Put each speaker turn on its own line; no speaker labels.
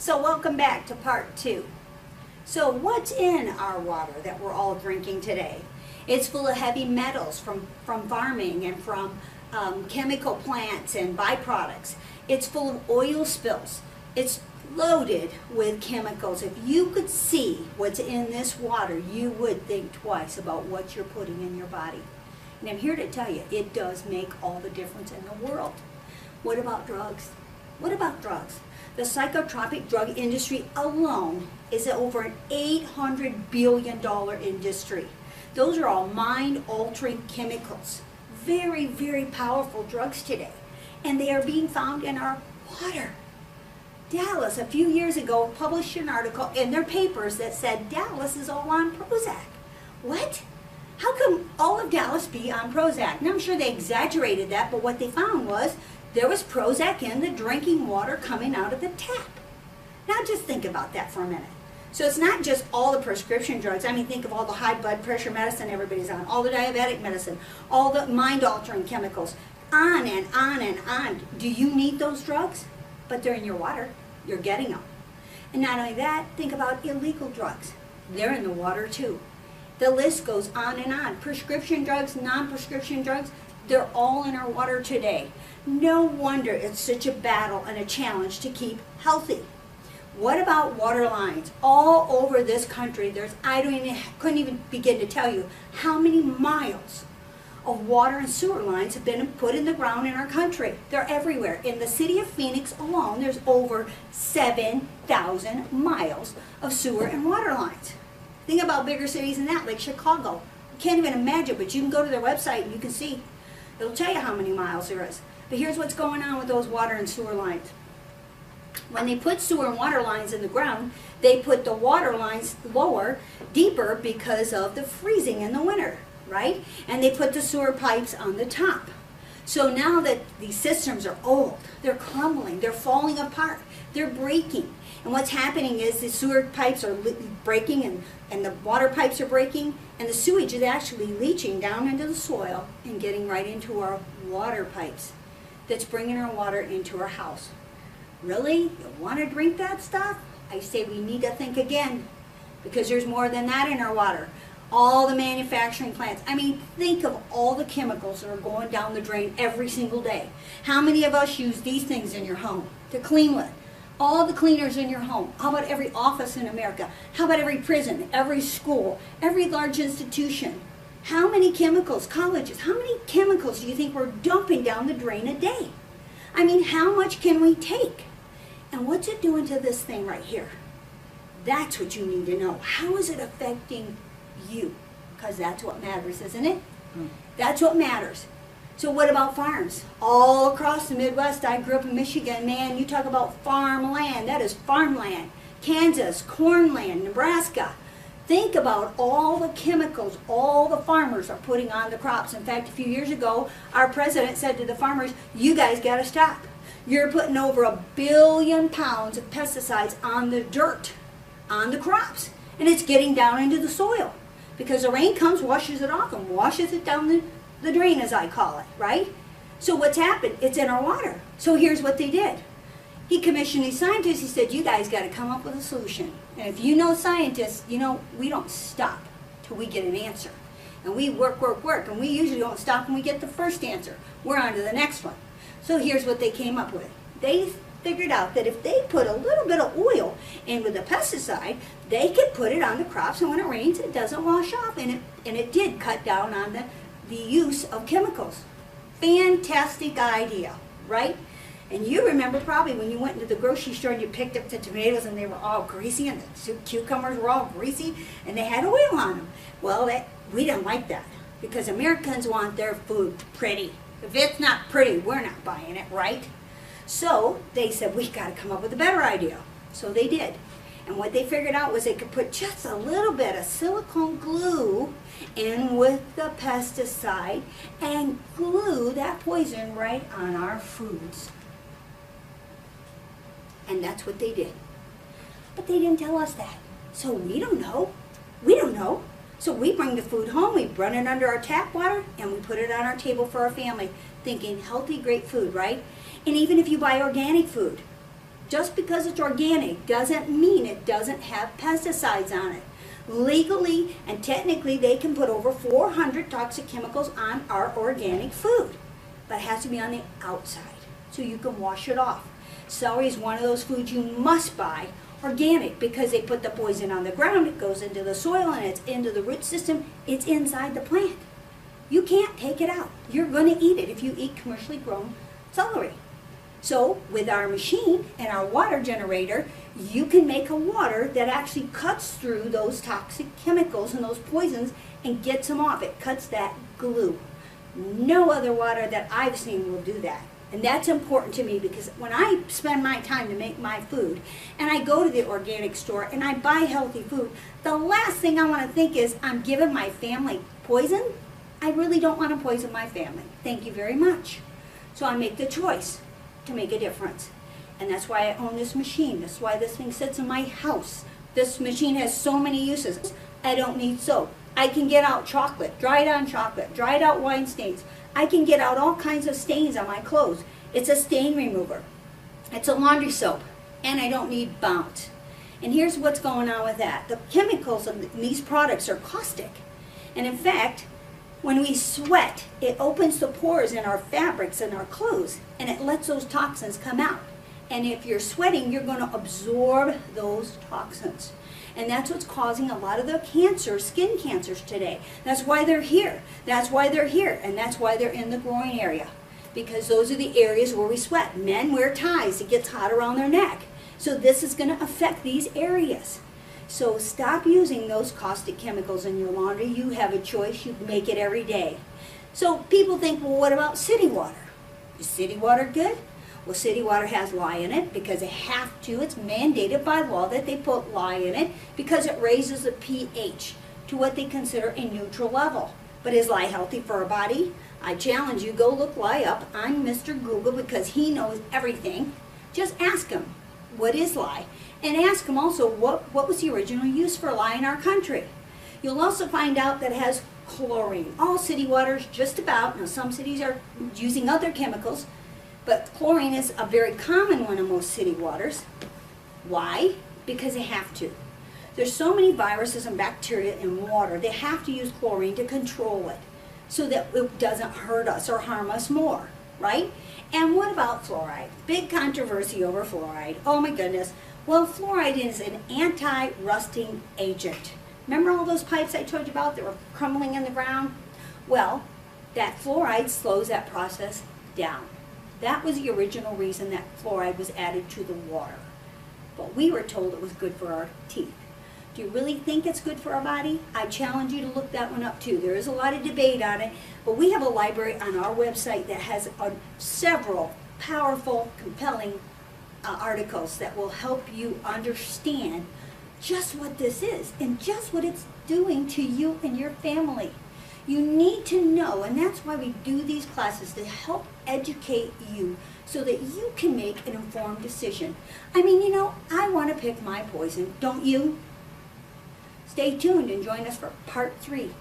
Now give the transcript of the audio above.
So welcome back to part 2. So what's in our water that we're all drinking today? It's full of heavy metals from farming and from chemical plants and byproducts. It's full of oil spills. It's loaded with chemicals. If you could see what's in this water, you would think twice about what you're putting in your body. And I'm here to tell you, it does make all the difference in the world. What about drugs? What about drugs? The psychotropic drug industry alone is over an $800 billion industry. Those are all mind-altering chemicals. Very, very powerful drugs today. And they are being found in our water. Dallas, a few years ago, published an article in their papers that said Dallas is all on Prozac. What? How come all of Dallas be on Prozac? Now, I'm sure they exaggerated that, but what they found was there was Prozac in the drinking water coming out of the tap. Now just think about that for a minute. So it's not just all the prescription drugs. I mean, think of all the high blood pressure medicine everybody's on, all the diabetic medicine, all the mind-altering chemicals, on and on and on. Do you need those drugs? But they're in your water. You're getting them. And not only that, think about illegal drugs. They're in the water too. The list goes on and on. Prescription drugs, non-prescription drugs, they're all in our water today. No wonder it's such a battle and a challenge to keep healthy. What about water lines? All over this country, couldn't even begin to tell you how many miles of water and sewer lines have been put in the ground in our country. They're everywhere. In the city of Phoenix alone, there's over 7,000 miles of sewer and water lines. Think about bigger cities than that, like Chicago. You can't even imagine, but you can go to their website and you can see. It'll tell you how many miles there is. But here's what's going on with those water and sewer lines. When they put sewer and water lines in the ground, they put the water lines lower, deeper, because of the freezing in the winter, right? And they put the sewer pipes on the top. So now that these systems are old, they're crumbling, they're falling apart, they're breaking. And what's happening is the sewer pipes are breaking and the water pipes are breaking, and the sewage is actually leaching down into the soil and getting right into our water pipes. That's bringing our water into our house. Really? You want to drink that stuff? I say we need to think again, because there's more than that in our water. All the manufacturing plants. I mean, think of all the chemicals that are going down the drain every single day. How many of us use these things in your home to clean with? All the cleaners in your home. How about every office in America? How about every prison, every school, every large institution? How many chemicals, colleges, how many chemicals do you think we're dumping down the drain a day? I mean, how much can we take? And what's it doing to this thing right here? That's what you need to know. How is it affecting you? Because that's what matters, isn't it? That's what matters. So what about farms? All across the Midwest, I grew up in Michigan. Man, you talk about farmland. That is farmland. Kansas, cornland, Nebraska. Think about all the chemicals all the farmers are putting on the crops. In fact, a few years ago, our president said to the farmers, you guys got to stop. You're putting over 1 billion pounds of pesticides on the dirt, on the crops. And it's getting down into the soil. Because the rain comes, washes it off, and washes it down the drain, as I call it, right? So what's happened? It's in our water. So here's what they did. He commissioned these scientists. He said, you guys got to come up with a solution. And if you know scientists, you know we don't stop till we get an answer. And we work, and we usually don't stop when we get the first answer. We're on to the next one. So here's what they came up with. They figured out that if they put a little bit of oil in with a pesticide, they could put it on the crops, and when it rains, it doesn't wash off. And it did cut down on the use of chemicals. Fantastic idea, right? And you remember probably when you went into the grocery store and you picked up the tomatoes and they were all greasy, and the cucumbers were all greasy and they had oil on them. Well, we didn't like that, because Americans want their food pretty. If it's not pretty, we're not buying it, right? So they said, we got to come up with a better idea. So they did. And what they figured out was they could put just a little bit of silicone glue in with the pesticide and glue that poison right on our foods. And that's what they did. But they didn't tell us that. So we don't know. We don't know. So we bring the food home, we run it under our tap water, and we put it on our table for our family, thinking healthy, great food, right? And even if you buy organic food, Just because it's organic doesn't mean it doesn't have pesticides on it. Legally and technically, they can put over 400 toxic chemicals on our organic food, but it has to be on the outside so you can wash it off. Celery is one of those foods you must buy organic because they put the poison on the ground, it goes into the soil and it's into the root system, it's inside the plant. You can't take it out. You're going to eat it if you eat commercially grown celery. So with our machine and our water generator, you can make a water that actually cuts through those toxic chemicals and those poisons and gets them off. It cuts that glue. No other water that I've seen will do that. And that's important to me because when I spend my time to make my food and I go to the organic store and I buy healthy food, the last thing I want to think is I'm giving my family poison. I really don't want to poison my family. Thank you very much. So I make the choice to make a difference. And that's why I own this machine. That's why this thing sits in my house. This machine has so many uses. I don't need soap. I can get out chocolate, dried out wine stains. I can get out all kinds of stains on my clothes. It's a stain remover. It's a laundry soap. And I don't need bounce. And here's what's going on with that. The chemicals in these products are caustic. And in fact, when we sweat, it opens the pores in our fabrics and our clothes, and it lets those toxins come out. And if you're sweating, you're going to absorb those toxins. And that's what's causing a lot of the cancers, skin cancers today. That's why they're here. That's why they're here. And that's why they're in the groin area. Because those are the areas where we sweat. Men wear ties. It gets hot around their neck. So this is going to affect these areas. So stop using those caustic chemicals in your laundry. You have a choice. You make it every day. So people think, well, what about city water? Is city water good? Well, city water has lye in it because they have to. It's mandated by law that they put lye in it because it raises the pH to what they consider a neutral level. But is lye healthy for our body? I challenge you, go look lye up on Mr. Google because he knows everything. Just ask him, what is lye? And ask him also, what was the original use for lye in our country? You'll also find out that it has chlorine. All city waters, just about, now some cities are using other chemicals, but chlorine is a very common one in most city waters. Why? Because they have to. There's so many viruses and bacteria in water, they have to use chlorine to control it so that it doesn't hurt us or harm us more, right? And what about fluoride? Big controversy over fluoride. Oh my goodness. Well, fluoride is an anti-rusting agent. Remember all those pipes I told you about that were crumbling in the ground? Well, that fluoride slows that process down. That was the original reason that fluoride was added to the water. But we were told it was good for our teeth. Do you really think it's good for our body? I challenge you to look that one up too. There is a lot of debate on it, but we have a library on our website that has several powerful, compelling articles that will help you understand just what this is and just what it's doing to you and your family. You need to know, and that's why we do these classes, to help educate you so that you can make an informed decision. I mean, you know, I want to pick my poison, don't you? Stay tuned and join us for part 3.